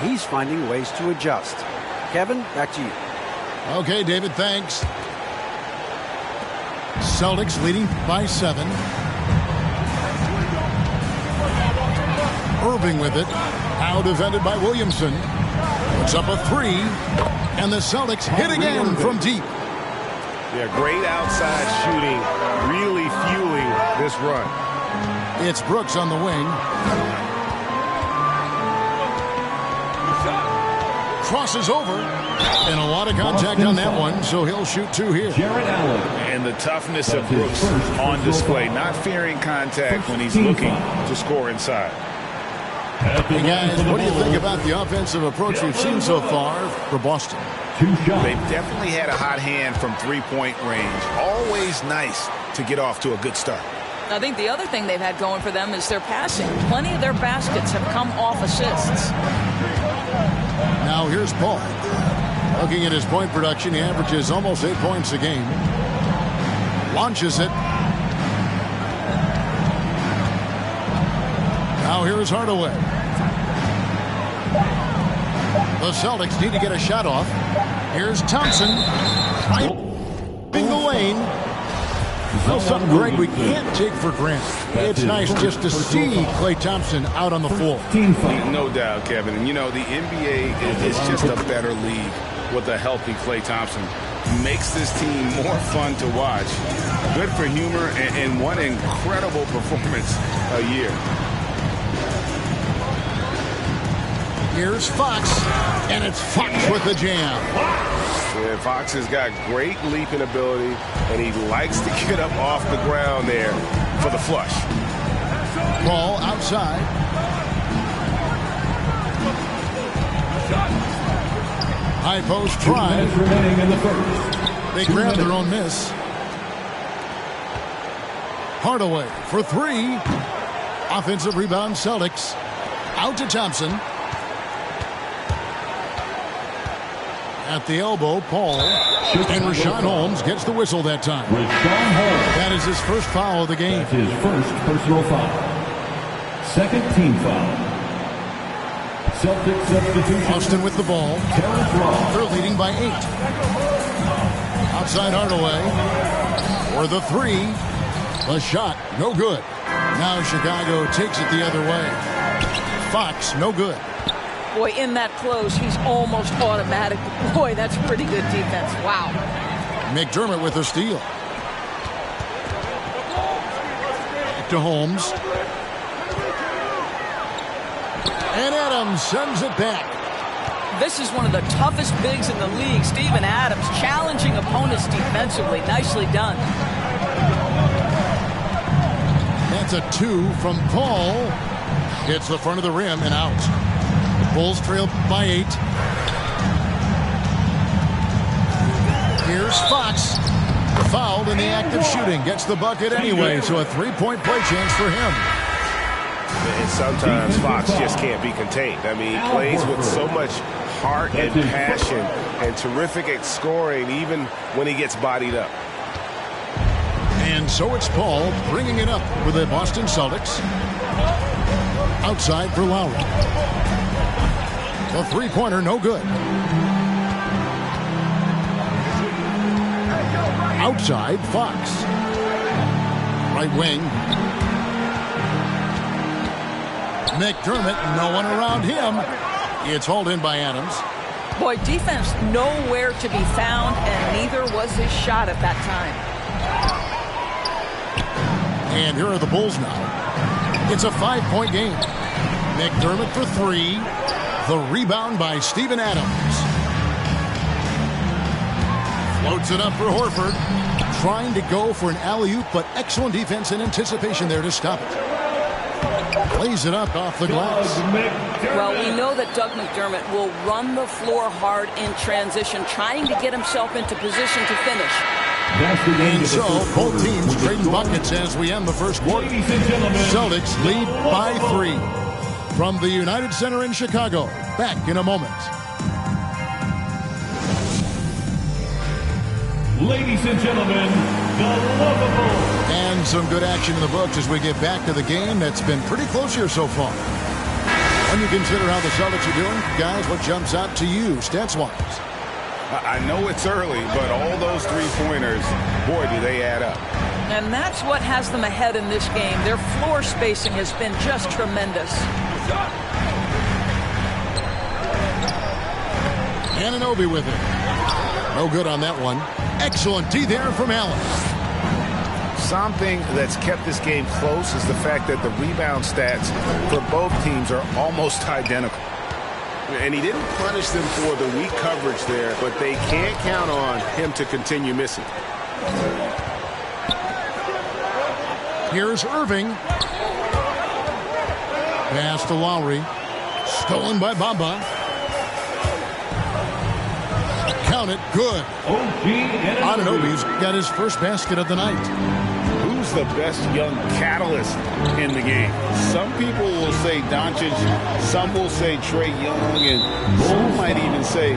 he's finding ways to adjust. Kevin, back to you. Okay, David, thanks. Celtics leading by 7. Irving with it. Now defended by Williamson. Puts up a 3. And the Celtics hit again from deep. Yeah, great outside shooting, really fueling this run. It's Brooks on the wing. Crosses over. And a lot of contact on that one, so he'll shoot 2 here. And the toughness of Brooks on display, not fearing contact when he's looking to score inside. Hey guys, what do you think about the offensive approach we've seen so far for Boston? They've definitely had a hot hand from three-point range. Always nice to get off to a good start. I think the other thing they've had going for them is their passing. Plenty of their baskets have come off assists. Now here's Paul. Looking at his point production, he averages almost 8 points a game. Launches it. Now here's Hardaway. The Celtics need to get a shot off. Here's Thompson. In the lane. Well, something, Greg, we can't take for granted. It's nice just to see Klay Thompson out on the floor. No doubt, Kevin. And, you know, the NBA is just a better league with a healthy Klay Thompson. Makes this team more fun to watch. Good for humor and one incredible performance a year. Here's Fox, and it's Fox with the jam. Yeah, Fox has got great leaping ability, and he likes to get up off the ground there for the flush. Ball outside. High post try. They grab their own miss. Hardaway for 3. Offensive rebound, Celtics. Out to Thompson. At the elbow, Paul. And Rashawn Holmes gets the whistle that time. That is his first foul of the game. That's his first personal foul. Second team foul. Celtics substitution. Austin with the ball. They're leading by 8. Outside Hardaway. For the 3. The shot, no good. Now Chicago takes it the other way. Fox, no good. Boy, in that close, he's almost automatic. Boy, that's pretty good defense. Wow. McDermott with a steal. Back to Holmes. And Adams sends it back. This is one of the toughest bigs in the league. Steven Adams challenging opponents defensively. Nicely done. That's a 2 from Paul. Hits the front of the rim and out. Bulls trail by 8. Here's Fox. Fouled in the act of shooting. Gets the bucket anyway, so a 3-point play chance for him. And sometimes Fox just can't be contained. I mean, he plays with so much heart and passion and terrific at scoring even when he gets bodied up. And so it's Paul bringing it up for the Boston Celtics. Outside for Lowry. The 3-pointer, no good. Outside, Fox. Right wing. McDermott, no one around him. It's hauled in by Adams. Boy, defense nowhere to be found, and neither was his shot at that time. And here are the Bulls now. It's a 5-point game. McDermott for 3. The rebound by Steven Adams. Floats it up for Horford. Trying to go for an alley-oop, but excellent defense and anticipation there to stop it. Plays it up off the glass. Well, we know that Doug McDermott will run the floor hard in transition, trying to get himself into position to finish. And so, both teams trading buckets as we end the first quarter. Celtics lead by 3. From the United Center in Chicago. Back in a moment. Ladies and gentlemen, the lovable. And some good action in the books as we get back to the game that's been pretty close here so far. When you consider how the Celtics are doing, guys, what jumps out to you stats-wise? I know it's early, but all those three-pointers, boy, do they add up. And that's what has them ahead in this game. Their floor spacing has been just tremendous. Anunoby with it. No good on that one. Excellent D there from Allen. Something that's kept this game close is the fact that the rebound stats for both teams are almost identical. And he didn't punish them for the weak coverage there, but they can't count on him to continue missing. Here's Irving. Pass to Lowry. Stolen by Bamba. Count it. Good. Anunoby's got his first basket of the night. Who's the best young catalyst in the game? Some people will say Doncic, some will say Trae Young, and some might even say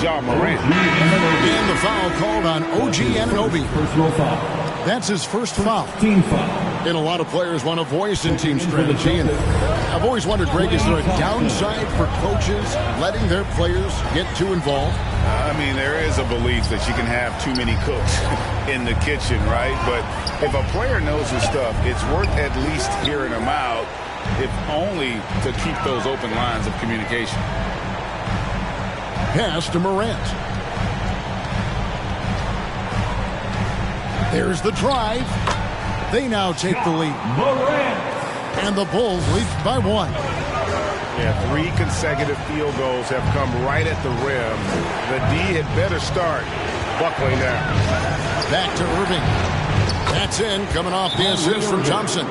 Ja Morant. And the foul called on OG Anunoby. Personal foul. That's his first foul. Team foul. And a lot of players want a voice in team strategy. And I've always wondered, Greg, is there a downside for coaches letting their players get too involved? I mean, there is a belief that you can have too many cooks in the kitchen, right? But if a player knows his stuff, it's worth at least hearing him out, if only to keep those open lines of communication. Pass to Morant. There's the drive. They now take the lead. Morant. And the Bulls lead by one. Yeah, 3 consecutive field goals have come right at the rim. The D had better start buckling down. Back to Irving. That's in, coming off the assist from Thompson.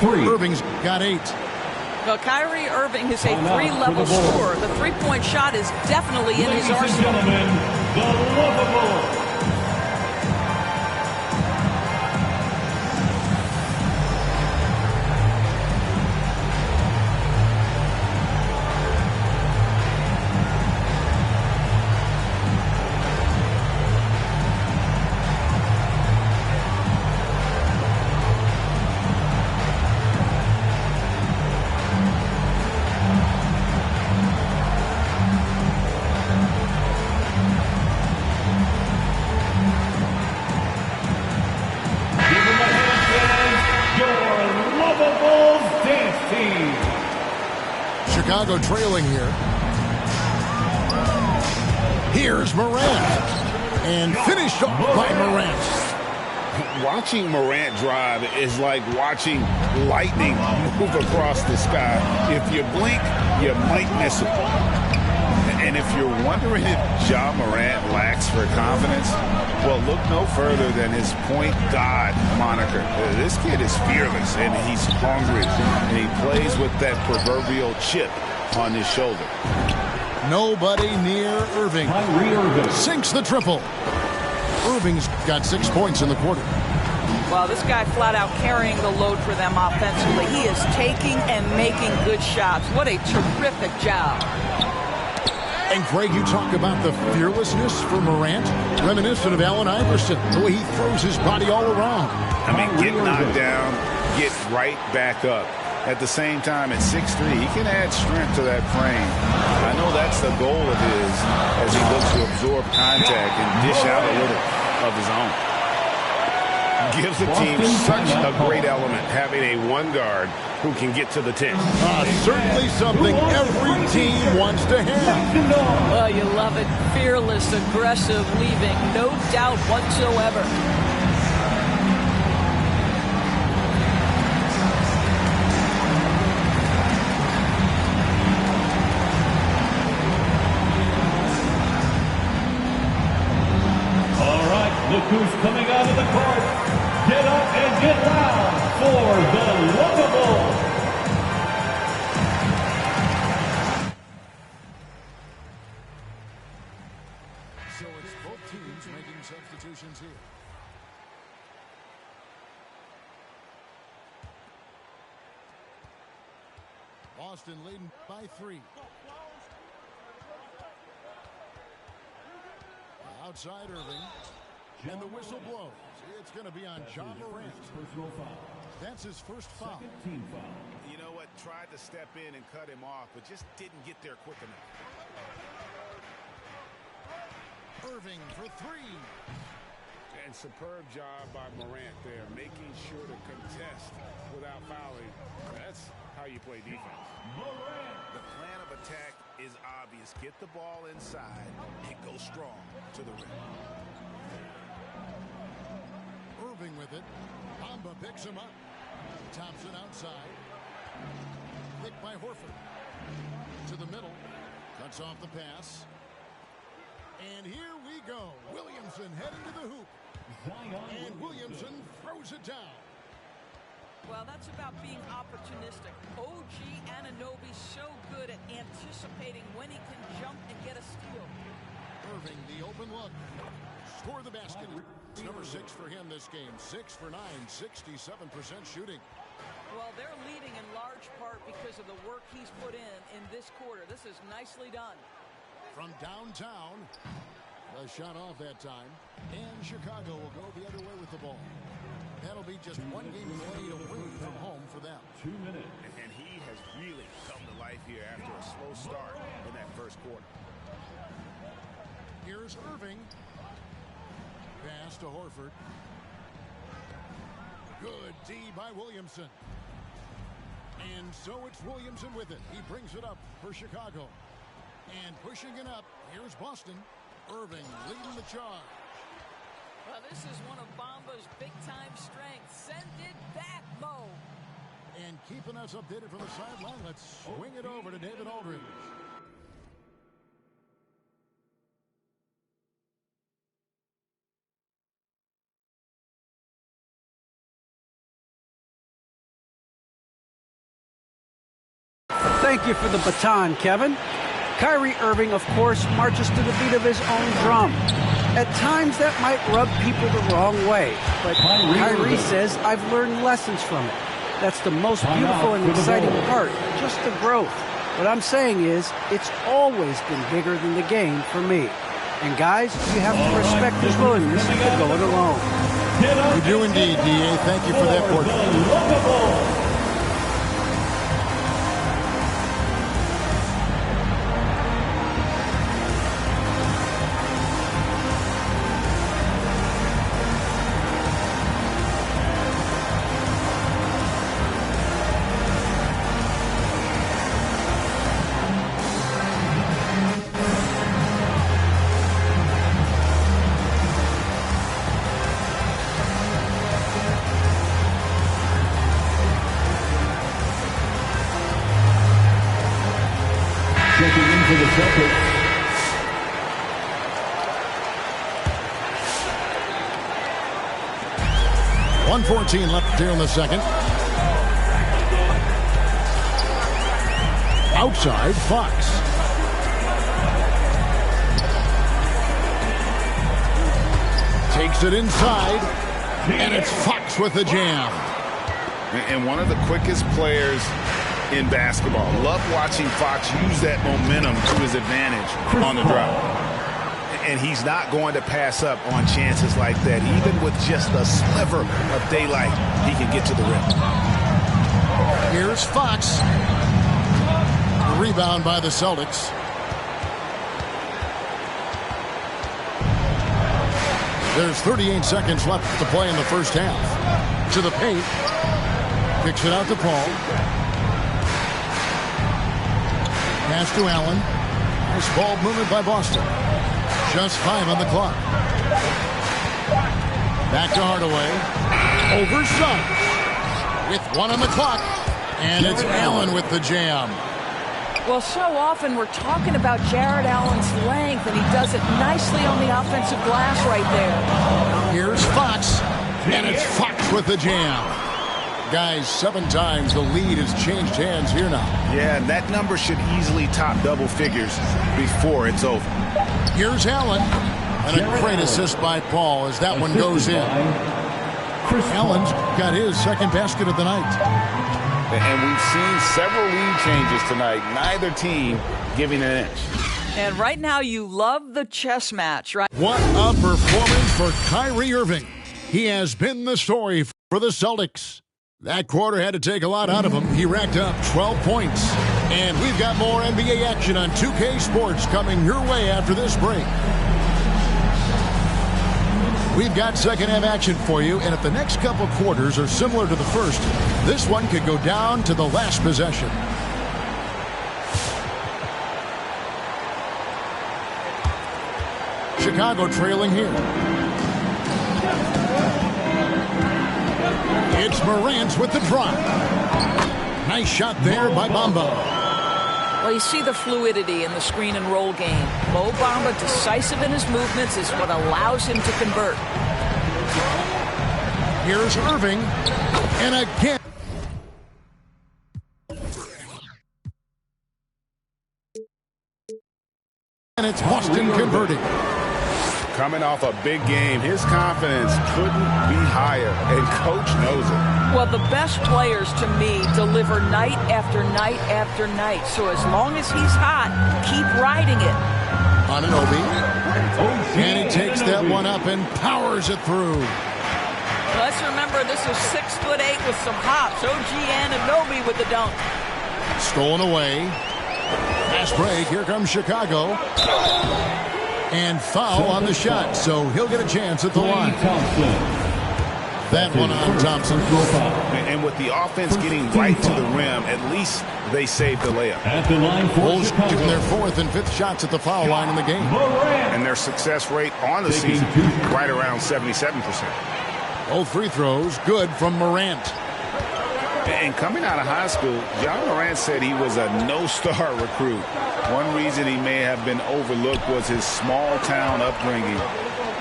Irving's got 8. Well, Kyrie Irving is a 3-level scorer. The three-point shot is definitely in his arsenal. Gentlemen, the lovable. Chicago trailing here. Here's Morant. And finished off by Morant. Watching Morant drive is like watching lightning move across the sky. If you blink, you might miss it. And if you're wondering if Ja Morant lacks for confidence, well, look no further than his point guard moniker. This kid is fearless, and he's hungry, and he plays with that proverbial chip on his shoulder. Nobody near Irving. Sinks the triple. Irving's got 6 points in the quarter. Well, this guy flat out carrying the load for them offensively. He is taking and making good shots. What a terrific job. And Greg, you talk about the fearlessness for Morant, reminiscent of Allen Iverson, the way he throws his body all around. I mean, get knocked down, get right back up. At the same time, at 6'3", he can add strength to that frame. I know that's the goal of his as he looks to absorb contact and dish out a little of his own. Gives the team such a great element having a one guard who can get to the 10. Certainly something every team wants to have. Well, you love it. Fearless, aggressive, leaving no doubt whatsoever. All right, look who's coming out of the court. Get up and get loud for the lovable. So it's both teams making substitutions here. Boston leading by 3. Outside Irving. And the whistle blows. It's going to be on Ja Morant. That's his first foul. Team foul. You know what? tried to step in and cut him off, but just didn't get there quick enough. Irving for three. And superb job by Morant there, making sure to contest without fouling. That's how you play defense. The plan of attack is obvious. Get the ball inside and go strong to the rim. Irving with it. Bamba picks him up. Thompson outside. Picked by Horford. To the middle. Cuts off the pass. And here we go. Williamson heading to the hoop. And Williamson throws it down. Well, that's about being opportunistic. OG Anunoby so good at anticipating when he can jump and get a steal. Irving, the open look. Score the basket. It's number 6 for him this game. 6 for 9, 67% shooting. Well, they're leading in large part because of the work he's put in this quarter. This is nicely done. From downtown. A shot off that time. And Chicago will go the other way with the ball. That'll be just one game played away from home for them. 2 minutes. And he has really come to life here after a slow start in that first quarter. Here's Irving. Pass to Horford. Good D by Williamson. And so it's Williamson with it. He brings it up for Chicago. And pushing it up, here's Boston. Irving leading the charge. Well, this is one of Bamba's big-time strengths. Send it back, Mo. And keeping us updated from the sideline, let's swing it over to David Aldridge. Thank you for the baton, Kevin. Kyrie Irving, of course, marches to the beat of his own drum. At times, that might rub people the wrong way, but Kyrie says, I've learned lessons from it. That's the most beautiful and exciting part, just the growth. What I'm saying is, it's always been bigger than the game for me. And guys, you have to respect his willingness to go it alone. We do indeed, D.A. Thank you for that portion. Checking in for the Celtics. .114 left here in the second. Outside, Fox. Takes it inside, and it's Fox with the jam. And one of the quickest players in basketball. Love watching Fox use that momentum to his advantage on the drop. And he's not going to pass up on chances like that. Even with just a sliver of daylight, he can get to the rim. Here's Fox. Rebound by the Celtics. There's 38 seconds left to play in the first half. To the paint. Kicks it out to Paul. Pass to Allen. Nice ball movement by Boston. Just 5 on the clock. Back to Hardaway. Over Suggs. With 1 on the clock. And it's Allen with the jam. Well, so often we're talking about Jared Allen's length, and he does it nicely on the offensive glass right there. Here's Fox. And it's Fox with the jam. Guys, 7 times the lead has changed hands here now. Yeah, and that number should easily top double figures before it's over. Here's Allen. And a great assist by Paul as that one goes in. Allen's got his second basket of the night. And we've seen several lead changes tonight. Neither team giving an inch. And right now you love the chess match, right? What a performance for Kyrie Irving. He has been the story for the Celtics. That quarter had to take a lot out of him. He racked up 12 points. And we've got more NBA action on 2K Sports coming your way after this break. We've got second-half action for you, and if the next couple quarters are similar to the first, this one could go down to the last possession. Chicago trailing here. It's Morant with the drop. Nice shot there by Bamba. Well, you see the fluidity in the screen and roll game. Mo Bamba, decisive in his movements, is what allows him to convert. Here's Irving. And again. And it's Boston converting. Coming off a big game, his confidence couldn't be higher, and Coach knows it. Well, the best players, to me, deliver night after night after night. So as long as he's hot, keep riding it. Anunoby. And he takes that one up and powers it through. Let's remember, this is 6'8" with some hops. OG Anunoby with the dunk. Stolen away. Fast break. Here comes Chicago. And foul on the shot, so he'll get a chance at the line. That one on Thompson. And with the offense getting right to the rim, at least they saved the layup. At the line for Bulls Chicago. shooting their fourth and fifth shots at the foul line in the game. And their success rate on the season, right around 77%. Both free throws good from Morant. And coming out of high school, John Morant said he was a no-star recruit. One reason he may have been overlooked was his small-town upbringing,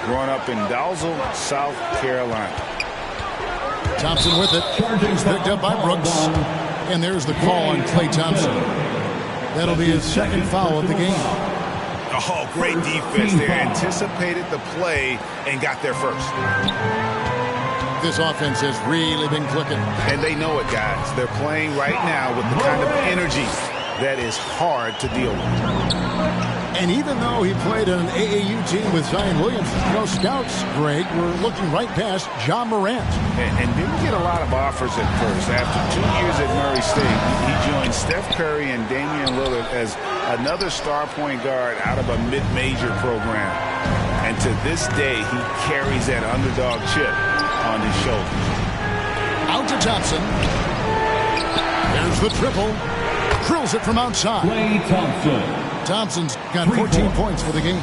growing up in Dalzell, South Carolina. Thompson with it. It's picked up by Brooks. And there's the call on Klay Thompson. That'll be his second foul of the game. Oh, great defense there. Anticipated the play and got there first. This offense has really been clicking. And they know it, guys. They're playing right now with the kind of energy that is hard to deal with. And even though he played on an AAU team with Zion Williamson, scouts, Greg, were looking right past John Morant. And didn't get a lot of offers at first. After 2 years at Murray State, he joined Steph Curry and Damian Lillard as another star point guard out of a mid-major program. And to this day, he carries that underdog chip on his shoulders. Out to Thompson. There's the triple. Drills it from outside. Klay Thompson. Thompson's got 14 points for the game.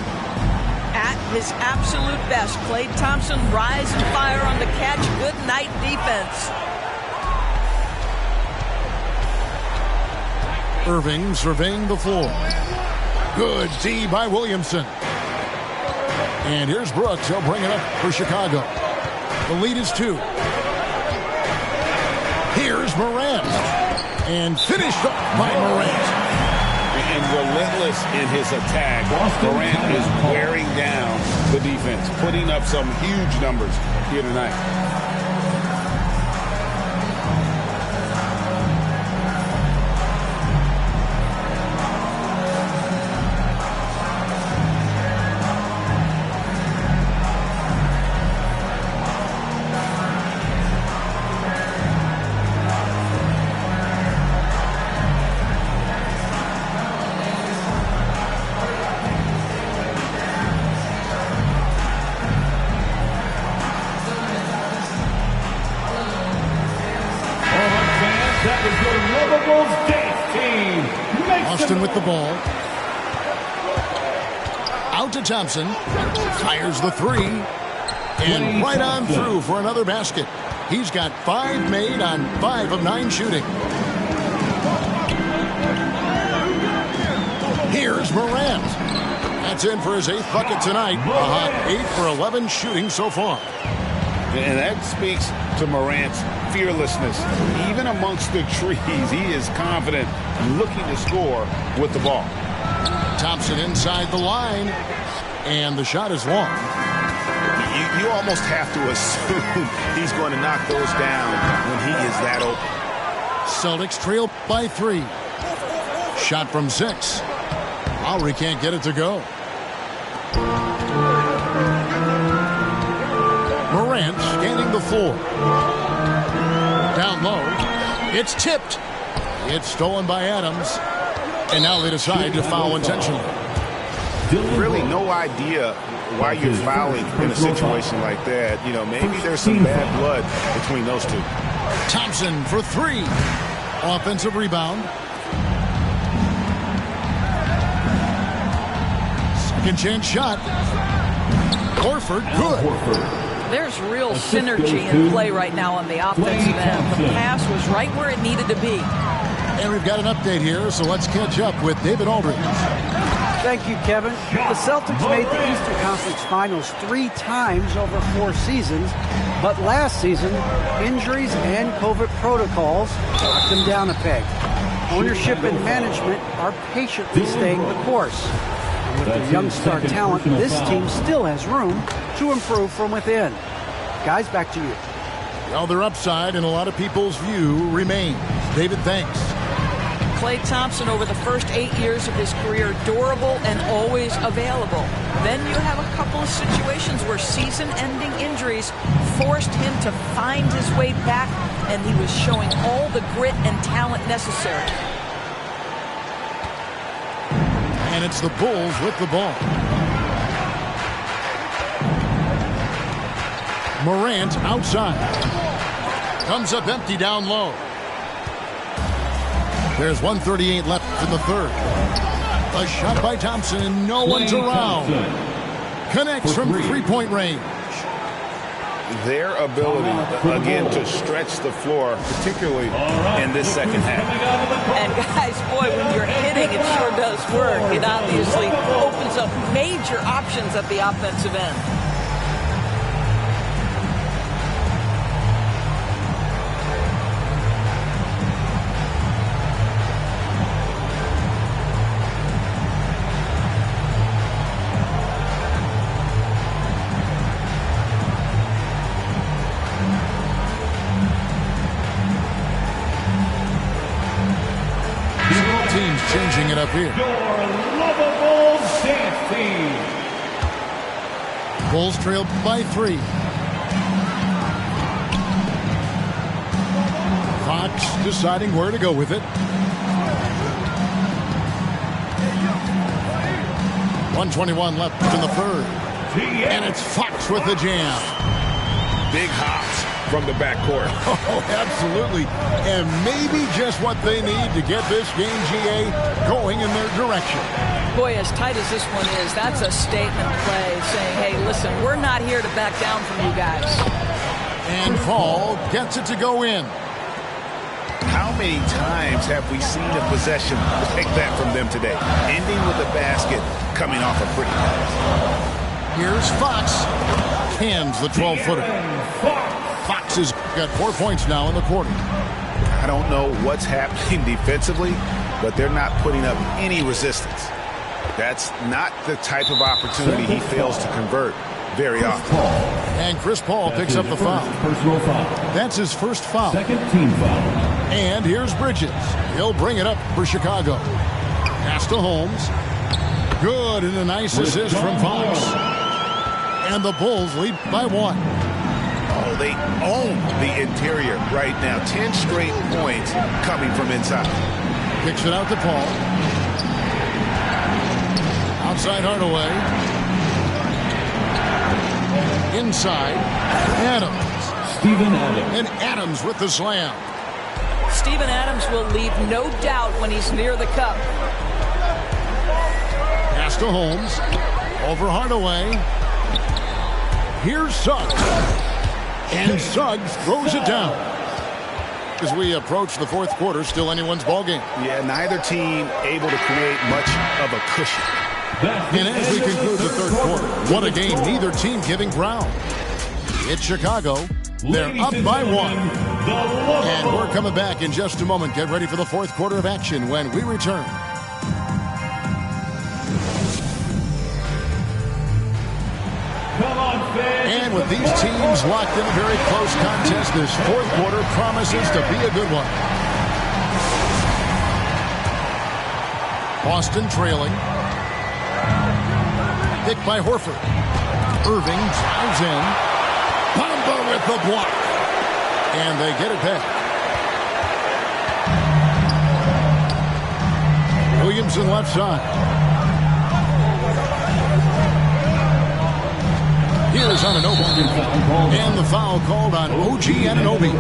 At his absolute best, Klay Thompson rise and fire on the catch. Good night defense. Irving surveying the floor. Good D by Williamson. And here's Brooks. He'll bring it up for Chicago. The lead is 2. Here's Morant. And finished up by Morant. And relentless in his attack. Morant is wearing down the defense, putting up some huge numbers here tonight. Austin with the ball. Out to Thompson. Fires the 3. And right on through for another basket. He's got 5 made on 5 of 9 shooting. Here's Morant. That's in for his 8th bucket tonight. A hot 8 for 11 shooting so far. And that speaks to Morant's fearlessness. Even amongst the trees, he is confident, looking to score with the ball. Thompson inside the line. And the shot is long. You almost have to assume he's going to knock those down when he is that open. Celtics trail by 3. Shot from 6. Lowry can't get it to go. Morant scanning the floor. Down low. It's tipped. It's stolen by Adams. And now they decide to foul intentionally. Really no idea why you're fouling in a situation like that. You know, maybe there's some bad blood between those two. Thompson for three. Offensive rebound. Second chance shot. Horford, good. There's real synergy in play right now on the offensive end. The pass was right where it needed to be. And we've got an update here, so let's catch up with David Aldridge. Thank you, Kevin. The Celtics made the Eastern Conference Finals 3 times over 4 seasons, but last season, injuries and COVID protocols knocked them down a peg. Ownership and management are patiently staying the course. And with their young star talent, this team still has room to improve from within. Guys, back to you. Well, their upside in a lot of people's view remains. David, thanks. Klay Thompson, over the first 8 years of his career, durable and always available. Then you have a couple of situations where season-ending injuries forced him to find his way back, and he was showing all the grit and talent necessary. And it's the Bulls with the ball. Morant outside. Comes up empty down low. There's 1:38 left in the third. A shot by Thompson, and no one's around. Connects from three-point range. Their ability, again, to stretch the floor, particularly in this second half. And guys, boy, when you're hitting, it sure does work. It obviously opens up major options at the offensive end. Changing it up here. Your lovable dance team. Bulls trail by 3. Fox deciding where to go with it. 1:21 left in the third. And it's Fox with the jam. Big hops from the backcourt. Oh, absolutely. And maybe just what they need to get this game, GA, going in their direction. Boy, as tight as this one is, that's a statement play saying, hey, listen, we're not here to back down from you guys. And Paul gets it to go in. How many times have we seen a possession like that from them today? Ending with a basket, coming off a pretty pass. Here's Fox. Hands the 12-footer. Fox has got 4 points now in the quarter. I don't know what's happening defensively, but they're not putting up any resistance. That's not the type of opportunity he fails to convert very often. And Chris Paul picks up the foul. Personal foul. That's his first foul. Second team foul. And here's Bridges. He'll bring it up for Chicago. Pass to Holmes. Good, and a nice assist from Fox. And the Bulls lead by 1. Oh, they own the interior right now. 10 straight points coming from inside. Kicks it out to Paul. Outside Hardaway. Inside. Adams. Steven Adams. And Adams with the slam. Steven Adams will leave no doubt when he's near the cup. Pass to Holmes. Over Hardaway. Here's Suggs. And Suggs throws it down. As we approach the fourth quarter, still anyone's ballgame. Yeah, neither team able to create much of a cushion. And as we conclude the third quarter, what a game, neither team giving ground. It's Chicago. They're up by 1. And we're coming back in just a moment. Get ready for the fourth quarter of action when we return. And with these teams locked in a very close contest, this fourth quarter promises to be a good one. Boston trailing. Picked by Horford. Irving drives in. Bamba with the block. And they get it back. Williamson left side. Here's Anunoby. And the foul called on OG Anunoby.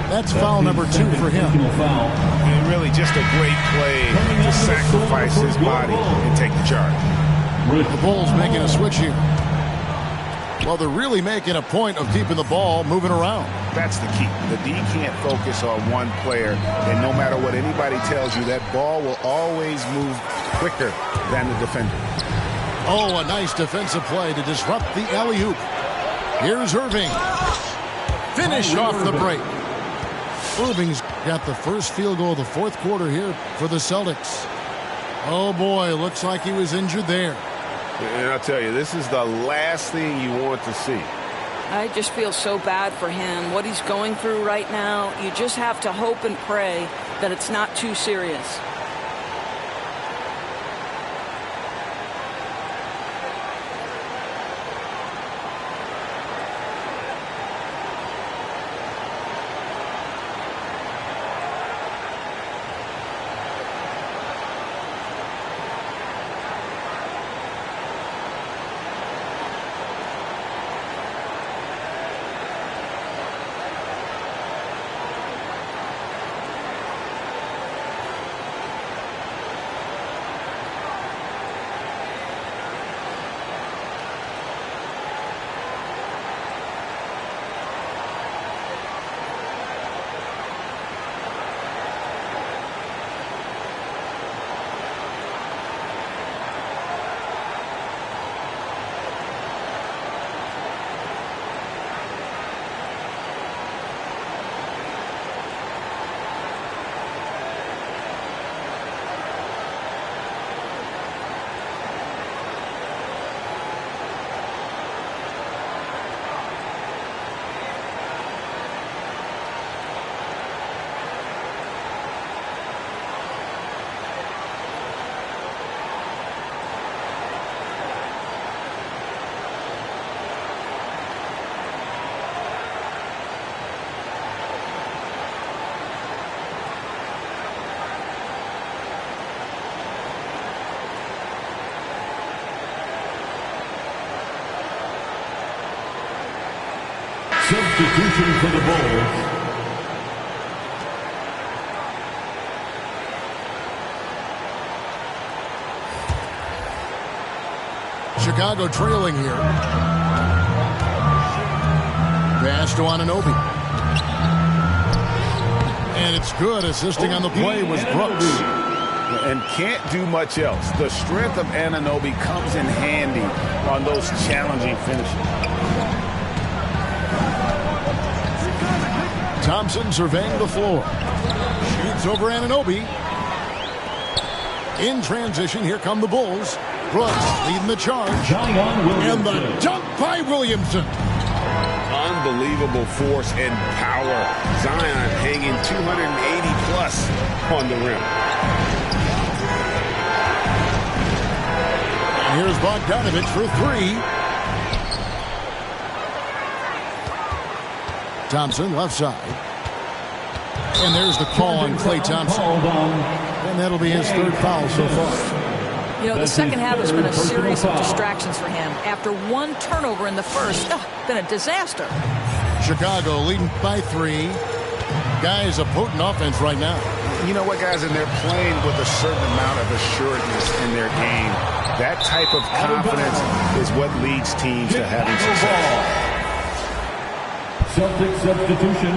That's foul number 2 for him. And really just a great play to sacrifice his body and take the charge. The Bulls making a switch here. Well, they're really making a point of keeping the ball moving around. That's the key. The D can't focus on one player, and no matter what anybody tells you, that ball will always move quicker than the defender. Oh, a nice defensive play to disrupt the alley-oop. Here's Irving. Finish off the break. Irving's got the first field goal of the fourth quarter here for the Celtics. Oh, boy, looks like he was injured there. And I'll tell you, this is the last thing you want to see. I just feel so bad for him. What he's going through right now, you just have to hope and pray that it's not too serious. Substitution for the Bulls. Chicago trailing here. Pass to Anunoby. And it's good. Assisting on the play was Brooks. And can't do much else. The strength of Anunoby comes in handy on those challenging finishes. Thompson surveying the floor. Shoots over Anunoby. In transition, here come the Bulls. Brooks leading the charge. And the dunk by Williamson. Unbelievable force and power. Zion hanging 280 plus on the rim. And here's Bogdanovich for 3. Thompson left side. And there's the call on Klay Thompson. And that'll be his 3rd foul so far. You know, the second half has been a series of distractions for him. After one turnover in the first, been a disaster. Chicago leading by 3. Guys, a potent offense right now. You know what, guys? And they're playing with a certain amount of assuredness in their game. That type of confidence is what leads teams to having success. Celtic substitution.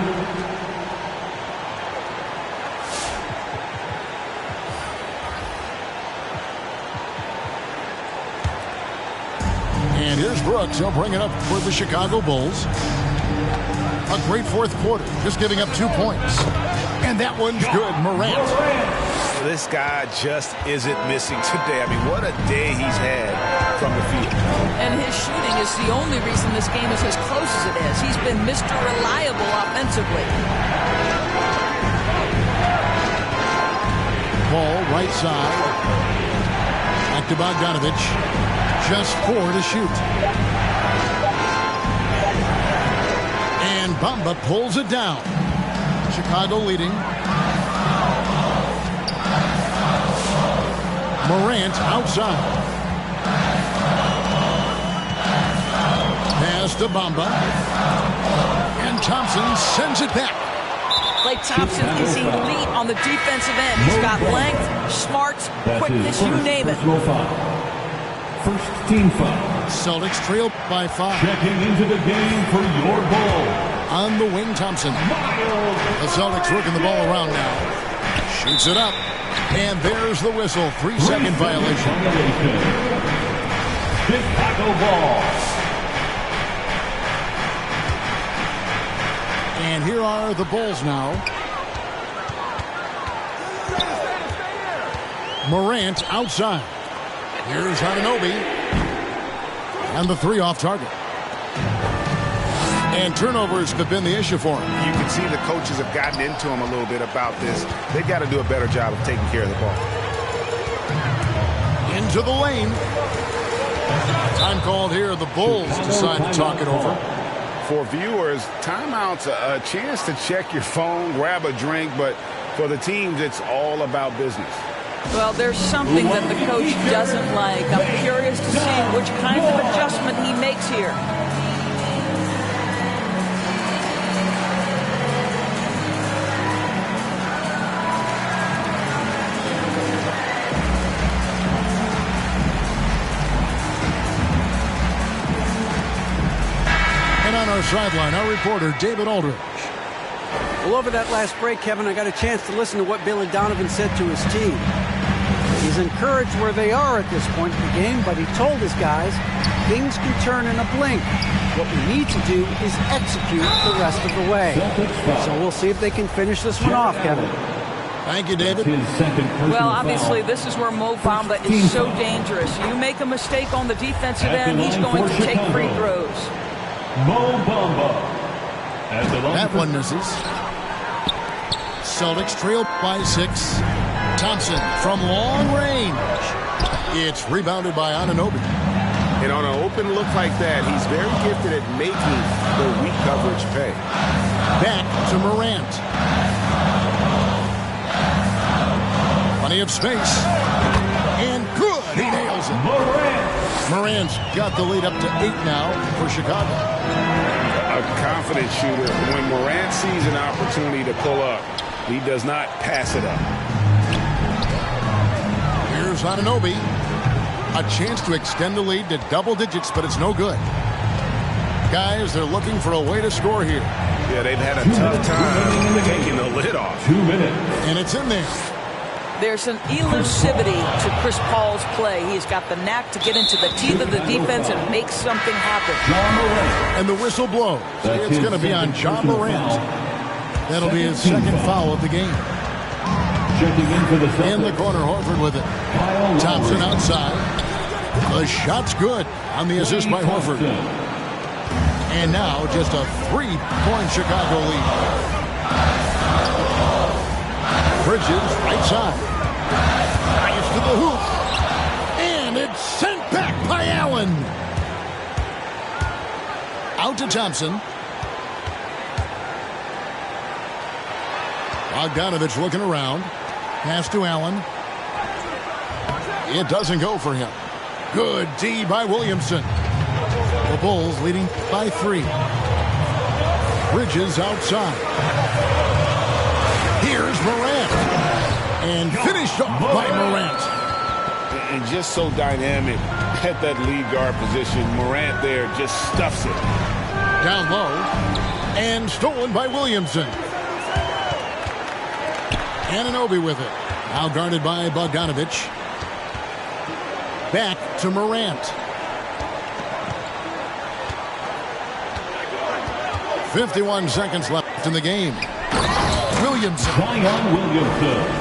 And here's Brooks. He'll bring it up for the Chicago Bulls. A great fourth quarter, just giving up 2 points. And that one's good. Morant. This guy just isn't missing today. I mean, what a day he's had from the field. And his shooting is the only reason this game is as close as it is. He's been Mr. Reliable offensively. Ball right side. Back to Bogdanovich. Just 4 to shoot. And Bamba pulls it down. Chicago leading. Morant outside. Pass to Bamba. And Thompson sends it back. Klay Thompson is elite on the defensive end. He's got length, smarts, quickness, you name it. First team foul. Celtics trail by 5. Checking into the game for your ball. On the wing, Thompson. The Celtics working the ball around now. Shoots it up. And there's the whistle. 3-second violation. Chicago ball. And here are the Bulls now. Morant outside. Here's Anunoby. And the 3 off target. And turnovers have been the issue for him. You can see the coaches have gotten into him a little bit about this. They've got to do a better job of taking care of the ball. Into the lane. Time called here. The Bulls decide to talk it over. For viewers, timeout's a chance to check your phone, grab a drink, but for the teams, it's all about business. Well, there's something that the coach doesn't like. I'm curious to see which kind of adjustment he makes here. And on our sideline, our reporter, David Aldridge. Well, over that last break, Kevin, I got a chance to listen to what Billy Donovan said to his team. He's encouraged where they are at this point in the game, but he told his guys things can turn in a blink. What we need to do is execute the rest of the way. So we'll see if they can finish this one off, Kevin. Thank you, David. Well, obviously, this is where Mo Bamba is so dangerous. You make a mistake on the defensive end, he's going to take free throws. Mo Bamba. That one misses. Celtics trail by 6. Thompson from long range. It's rebounded by Anunoby. And on an open look like that, he's very gifted at making the weak coverage pay. Back to Morant. Plenty of space. And good. He nails it. Morant's got the lead up to 8 now for Chicago. A confident shooter. When Morant sees an opportunity to pull up, he does not pass it up. Here's Anunoby. A chance to extend the lead to double digits, but it's no good. Guys, they're looking for a way to score here. Yeah, they've had a tough time taking the lid off. 2 minutes. And it's in there. There's an elusivity to Chris Paul's play. He's got the knack to get into the teeth of the defense and make something happen. And the whistle blows. It's going to be on John Morant. That'll be his second foul of the game. In the corner, Horford with it. Thompson outside. The shot's good on the assist by Horford. And now just a 3-point Chicago lead. Bridges right side. Nice to the hoop. And it's sent back by Allen. Out to Thompson. Bogdanovich looking around. Pass to Allen. It doesn't go for him. Good D by Williamson. The Bulls leading by 3. Bridges outside. Here's Morant. And finished off by Morant. And just so dynamic at that lead guard position. Morant there just stuffs it. Down low. And stolen by Williamson. Anunoby with it. Now guarded by Bogdanovich. Back to Morant. 51 seconds left in the game. Williamson.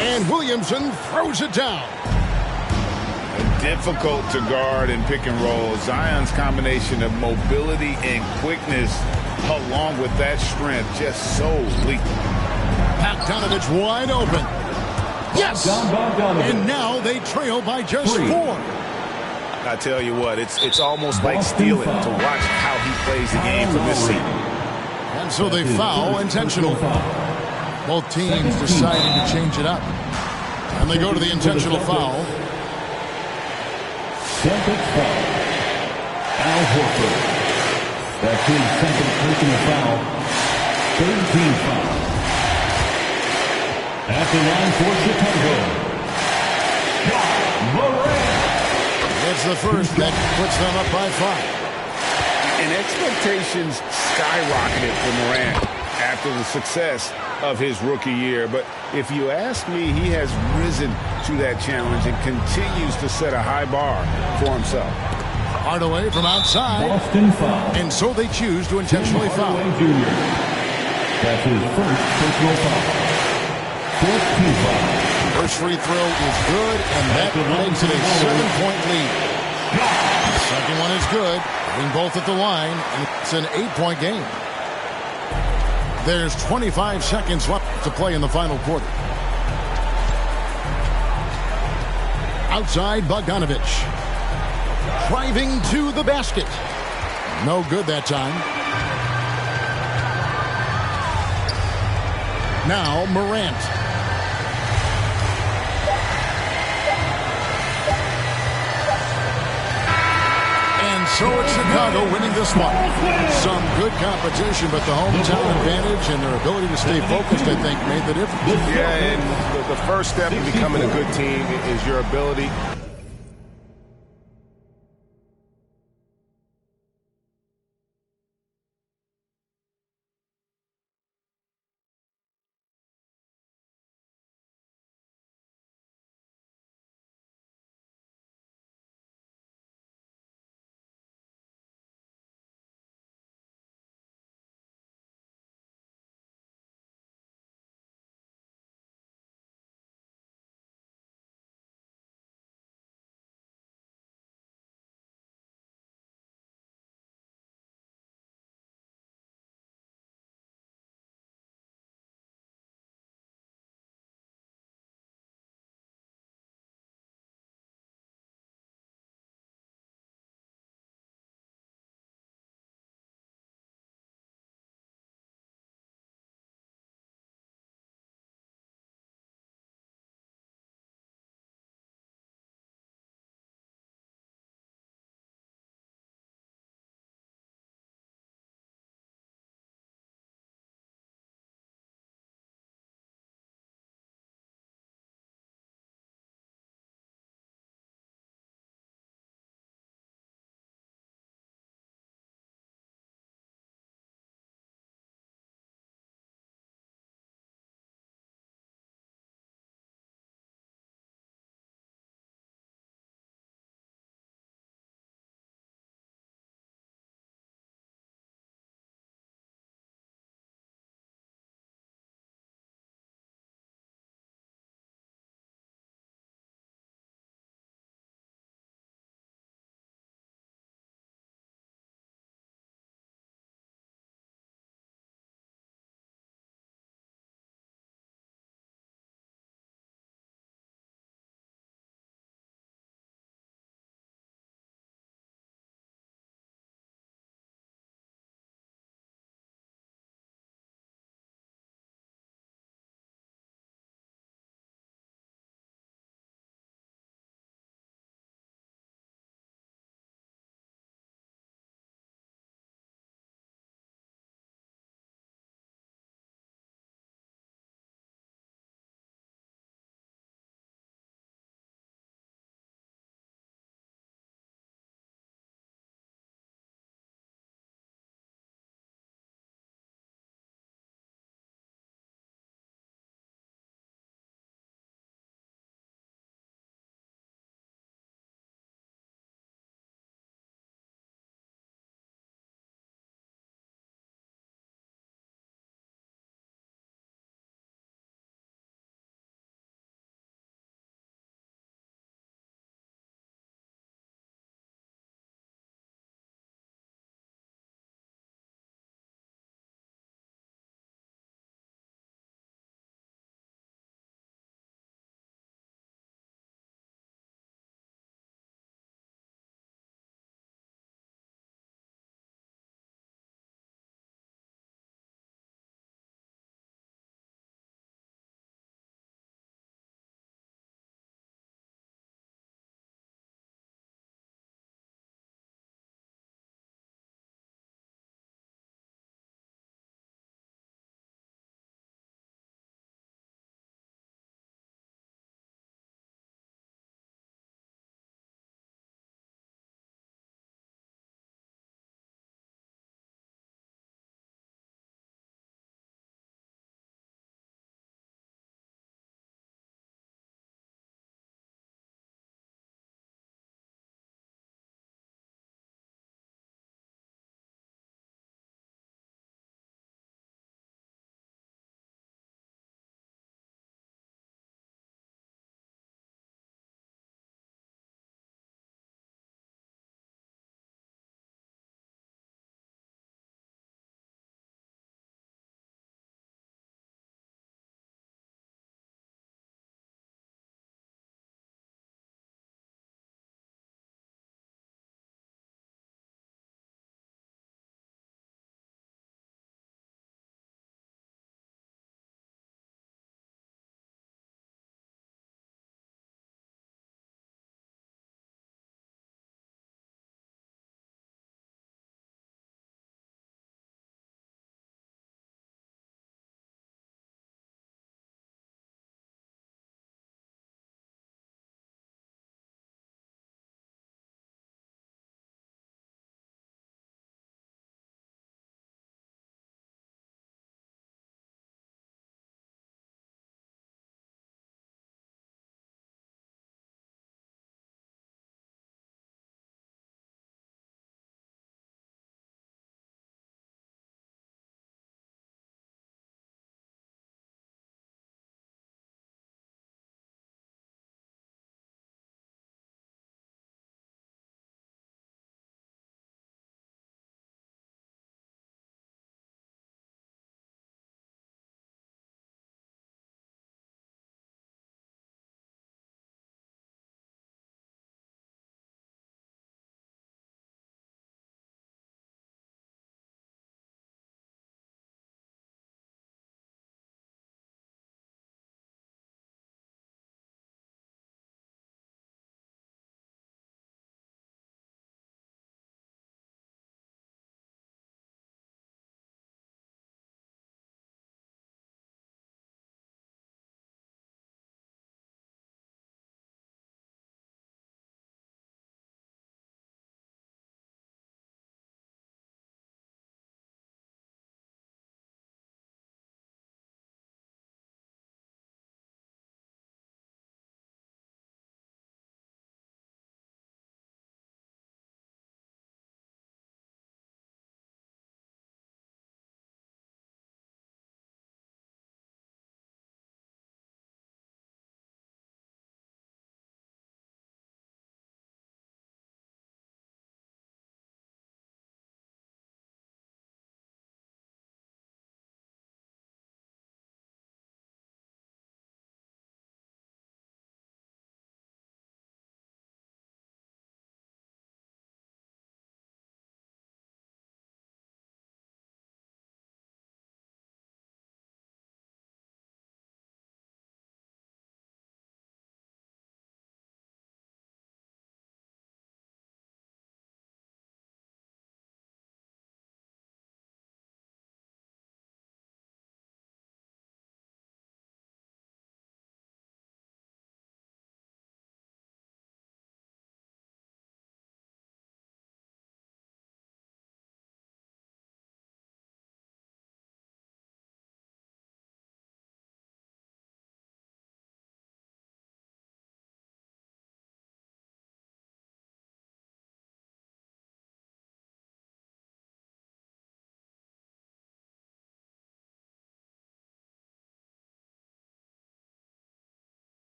And Williamson throws it down. Difficult to guard and pick and roll. Zion's combination of mobility and quickness along with that strength just so lethal. Bogdanovich wide open. Yes! And now they trail by just 4. I tell you what, it's almost like stealing to watch how he plays the game from this seat. And so they foul intentionally. Both teams deciding to change it up. And they go to the intentional foul. Second foul. Al Horford. That's his second personal foul. 13 fouls. At the line for Chicago, Morant. It's the first that puts them up by 5. And expectations skyrocketed for Morant after the success of his rookie year. But if you ask me, he has risen to that challenge and continues to set a high bar for himself. Hardaway from outside. Boston foul. And so they choose to intentionally foul. Hardaway Jr. That's his first personal foul. 14 foul. First free throw is good, and that makes it a 7-point lead. Second one is good. Being both at the line, and it's an 8-point game. There's 25 seconds left to play in the final quarter. Outside, Bogdanovich. Driving to the basket. No good that time. Now Morant. And so it's Chicago winning this one. Some good competition, but the hometown advantage and their ability to stay focused, I think, made the difference. Yeah, and the first step in becoming a good team is your ability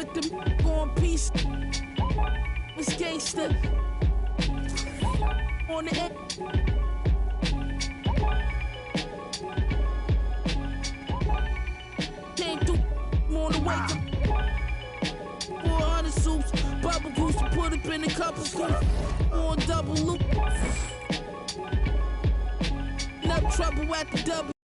with the on piece. It's gangster. On the end. Came through on the way to 400 soups. Bubble goose to put up in a couple scoops. On double loop. Enough trouble at the double.